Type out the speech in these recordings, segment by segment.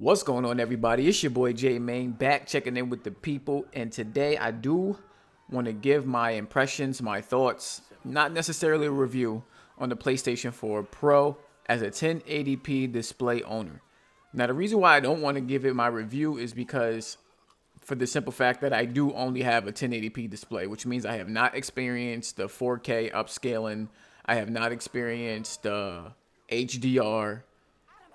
What's going on, everybody? It's your boy J Main back checking in with the people, and today I do want to give my impressions, my thoughts, not necessarily a review on the PlayStation 4 Pro as a 1080p display owner. Now, the reason why I don't want to give it my review is because for the simple fact that I do only have a 1080p display, which means I have not experienced the 4K upscaling. I have not experienced the HDR,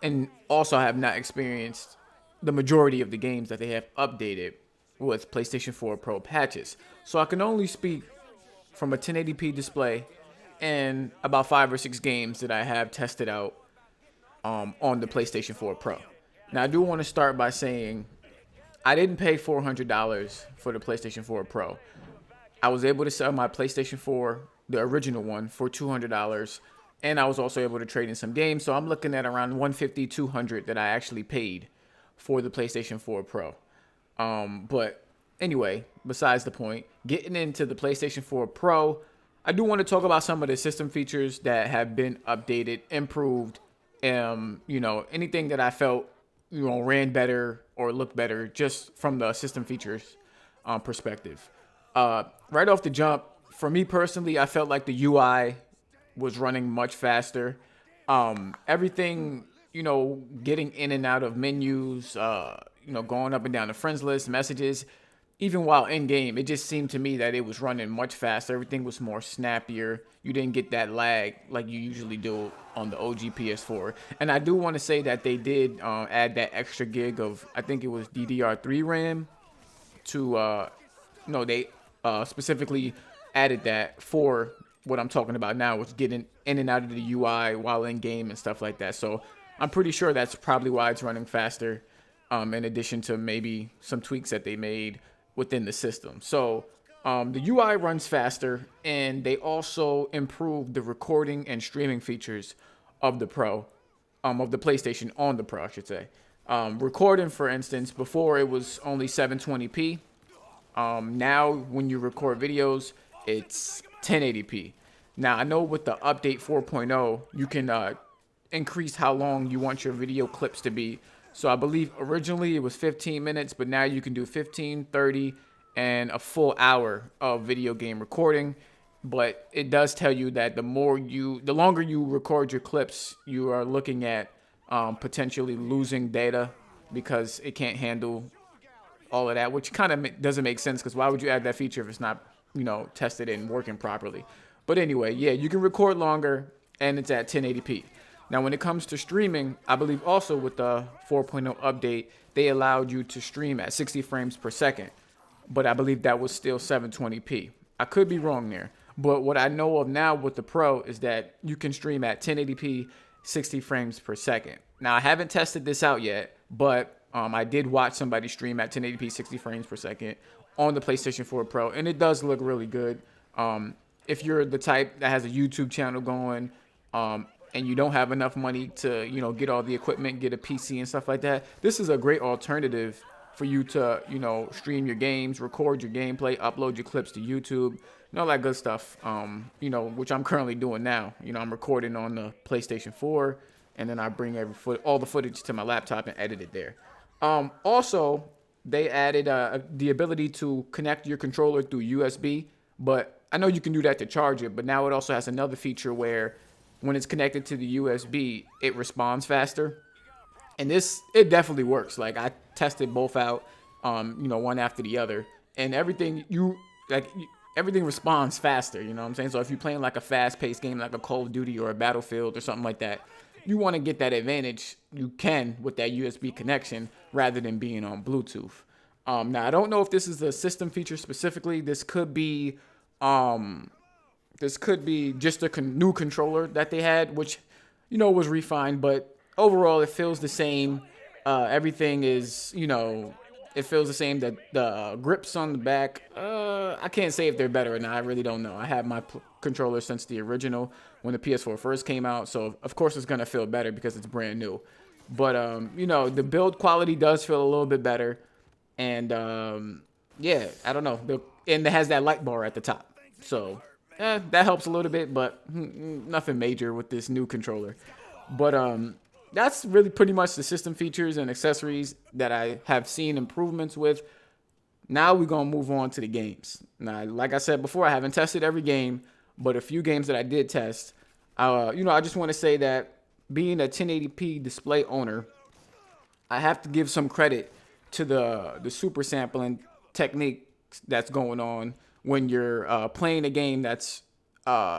and also I have not experienced the majority of the games that they have updated with PlayStation 4 Pro patches. So I can only speak from a 1080p display and about 5 or 6 games that I have tested out on the PlayStation 4 Pro. Now, I do want to start by saying I didn't pay $400 for the PlayStation 4 Pro. I was able to sell my PlayStation 4, the original one, for $200. And I was also able to trade in some games. So I'm looking at around $150, $200 that I actually paid for the PlayStation 4 Pro. But anyway, besides the point, getting into the PlayStation 4 Pro, I do want to talk about some of the system features that have been updated, improved, anything that I felt, ran better or looked better just from the system features perspective. Right off the jump, for me personally, I felt like the UI was running much faster. Everything, getting in and out of menus, going up and down the friends list, messages, even while in game, it just seemed to me that it was running much faster. Everything was more snappier. You didn't get that lag like you usually do on the OG PS4. And I do want to say that they did add that extra gig of, I think it was DDR3 RAM to, they specifically added that for what I'm talking about now, which getting in and out of the UI while in game and stuff like that. So I'm pretty sure that's probably why it's running faster, in addition to maybe some tweaks that they made within the system. So the UI runs faster, and they also improved the recording and streaming features of the Pro, of the PlayStation on the Pro, I should say. Recording, for instance, before it was only 720p. Now when you record videos, it's 1080p. Now, I know with the update 4.0, you can increase how long you want your video clips to be. So I believe originally it was 15 minutes, but now you can do 15, 30, and a full hour of video game recording. But it does tell you that the longer you record your clips, you are looking at potentially losing data because it can't handle all of that, which kind of doesn't make sense, because why would you add that feature if it's not tested and working properly? But anyway, yeah, you can record longer, and it's at 1080p. Now, when it comes to streaming, I believe also with the 4.0 update, they allowed you to stream at 60 frames per second, but I believe that was still 720p. I could be wrong there, but what I know of now with the Pro is that you can stream at 1080p, 60 frames per second. Now, I haven't tested this out yet, but I did watch somebody stream at 1080p, 60 frames per second on the PlayStation 4 Pro, and it does look really good. If you're the type that has a YouTube channel going, and you don't have enough money to, get all the equipment, get a PC and stuff like that, this is a great alternative for you to, stream your games, record your gameplay, upload your clips to YouTube, and all that good stuff, which I'm currently doing now. I'm recording on the PlayStation 4, and then I bring all the footage to my laptop and edit it there. Also, they added the ability to connect your controller through USB, but I know you can do that to charge it, but now it also has another feature where when it's connected to the USB, it responds faster. And it definitely works. Like, I tested both out, one after the other, and everything responds faster, you know what I'm saying? So if you're playing like a fast-paced game like a Call of Duty or a Battlefield or something like that, you want to get that advantage, you can with that USB connection rather than being on Bluetooth. Now, I don't know if this is a system feature specifically. This could be just a new controller that they had, which, was refined, but overall it feels the same. Everything is, it feels the same. That the grips on the back, I can't say if they're better or not. I really don't know. I had my controller since the original when the PS4 first came out, so of course it's gonna feel better because it's brand new. But the build quality does feel a little bit better, and yeah, I don't know. And it has that light bar at the top, so that helps a little bit, but nothing major with this new controller. But that's really pretty much the system features and accessories that I have seen improvements with. Now we're going to move on to the games. Now, like I said before, I haven't tested every game, but a few games that I did test, I just want to say that being a 1080p display owner, I have to give some credit to the super sampling technique that's going on when you're playing a game that's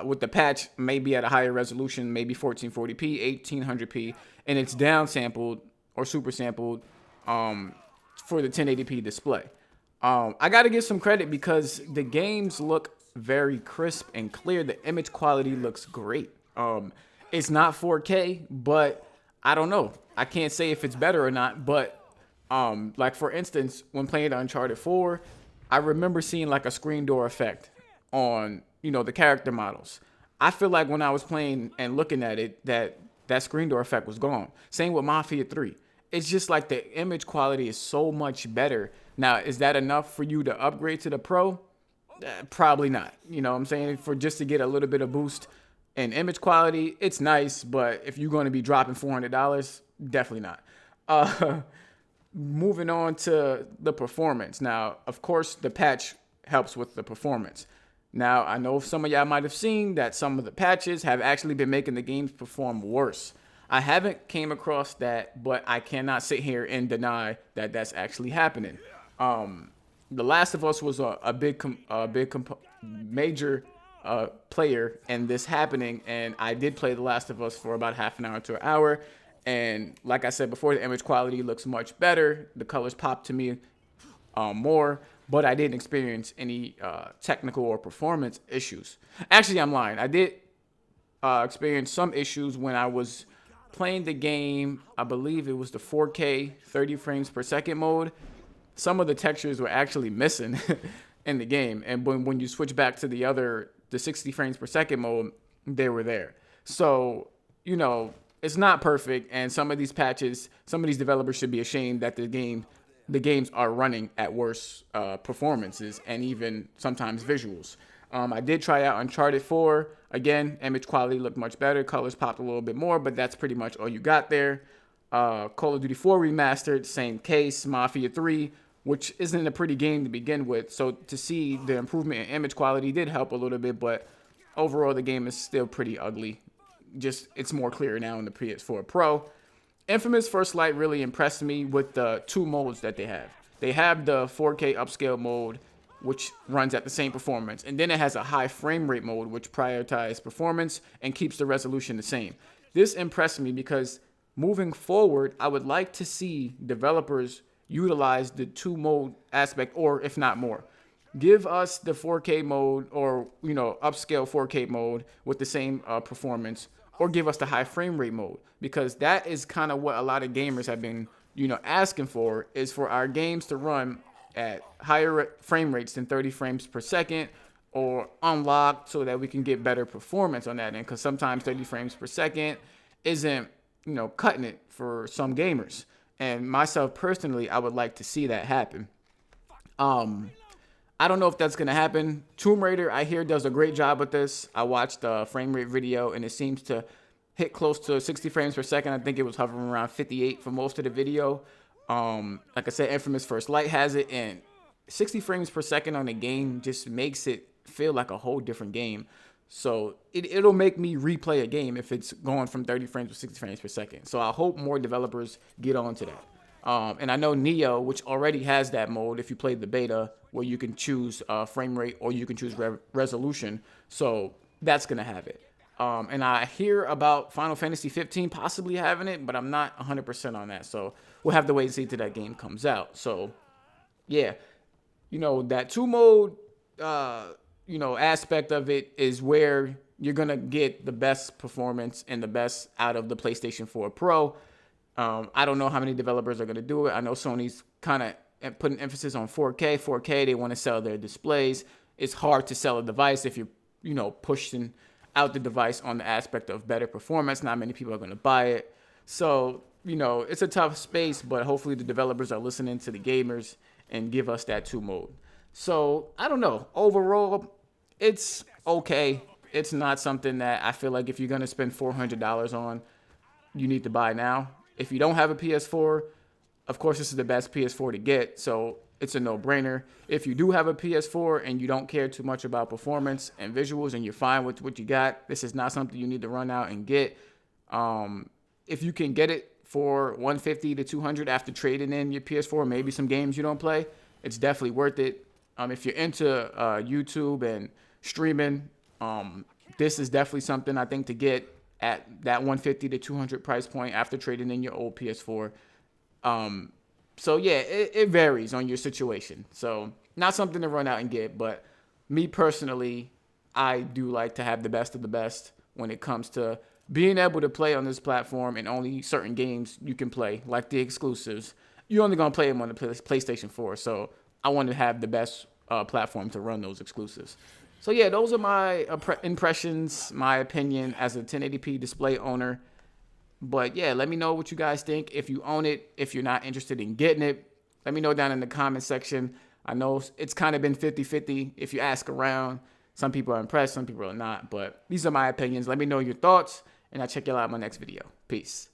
with the patch maybe at a higher resolution, maybe 1440p, 1800p, and it's downsampled or super sampled for the 1080p display. I got to give some credit because the games look very crisp and clear. The image quality looks great. It's not 4K, but I don't know. I can't say if it's better or not, but like for instance, when playing Uncharted 4, I remember seeing like a screen door effect on, the character models. I feel like when I was playing and looking at it, that screen door effect was gone. Same with Mafia 3. It's just like the image quality is so much better. Now, is that enough for you to upgrade to the Pro? Probably not. You know what I'm saying? For just to get a little bit of boost in image quality, it's nice, but if you're going to be dropping $400, definitely not. Moving on to the performance. Now, of course, the patch helps with the performance. Now, I know some of y'all might have seen that some of the patches have actually been making the games perform worse. I haven't came across that, but I cannot sit here and deny that that's actually happening. The Last of Us was major player in this happening, and I did play The Last of Us for about half an hour to an hour. And like I said before, the image quality looks much better. The colors pop to me more, but I didn't experience any technical or performance issues. Actually, I'm lying. I did experience some issues when I was playing the game. I believe it was the 4K 30 frames per second mode. Some of the textures were actually missing in the game, and when you switch back to the 60 frames per second mode, they were there. So, it's not perfect, and some of these patches, some of these developers should be ashamed that the games are running at worse performances and even sometimes visuals. I did try out Uncharted 4. Again, image quality looked much better. Colors popped a little bit more, but that's pretty much all you got there. Call of Duty 4 Remastered, same case. Mafia 3, which isn't a pretty game to begin with. So to see the improvement in image quality did help a little bit, but overall the game is still pretty ugly. Just it's more clear now in the PS4 Pro. Infamous First Light really impressed me with the two modes that they have. They have the 4K upscale mode, which runs at the same performance, and then it has a high frame rate mode, which prioritizes performance and keeps the resolution the same. This impressed me because moving forward, I would like to see developers utilize the two mode aspect, or if not more. Give us the 4K mode or, upscale 4K mode with the same performance, or give us the high frame rate mode, because that is kind of what a lot of gamers have been, asking for, is for our games to run at higher frame rates than 30 frames per second or unlocked so that we can get better performance on that end, because sometimes 30 frames per second isn't, cutting it for some gamers. And myself personally, I would like to see that happen. I don't know if that's going to happen. Tomb Raider, I hear, does a great job with this. I watched the frame rate video, and it seems to hit close to 60 frames per second. I think it was hovering around 58 for most of the video. Like I said, Infamous First Light has it, and 60 frames per second on a game just makes it feel like a whole different game. So it'll make me replay a game if it's going from 30 frames to 60 frames per second. So I hope more developers get onto that. And I know Neo, which already has that mode, if you played the beta, where you can choose frame rate or you can choose resolution. So that's going to have it. And I hear about Final Fantasy 15 possibly having it, but I'm not 100% on that. So we'll have to wait and see till that game comes out. So, yeah, that two mode, aspect of it is where you're going to get the best performance and the best out of the PlayStation 4 Pro. I don't know how many developers are going to do it. I know Sony's kind of putting emphasis on 4K. 4K, they want to sell their displays. It's hard to sell a device if you're, pushing out the device on the aspect of better performance. Not many people are going to buy it. So, it's a tough space, but hopefully the developers are listening to the gamers and give us that two mode. So, I don't know. Overall, it's okay. It's not something that I feel like if you're going to spend $400 on, you need to buy now. If you don't have a PS4, of course, this is the best PS4 to get, so it's a no-brainer. If you do have a PS4 and you don't care too much about performance and visuals and you're fine with what you got, this is not something you need to run out and get. If you can get it for $150 to $200 after trading in your PS4, maybe some games you don't play, it's definitely worth it. If you're into YouTube and streaming, this is definitely something I think to get at that $150 to $200 price point after trading in your old PS4. So yeah, it varies on your situation. So not something to run out and get, but me personally, I do like to have the best of the best when it comes to being able to play on this platform, and only certain games you can play, like the exclusives. You're only going to play them on the PlayStation 4. So I want to have the best platform to run those exclusives. So yeah, those are my impressions, my opinion as a 1080p display owner. But yeah, let me know what you guys think. If you own it, if you're not interested in getting it, let me know down in the comment section. I know it's kind of been 50-50 if you ask around. Some people are impressed, some people are not. But these are my opinions. Let me know your thoughts, and I'll check you out in my next video. Peace.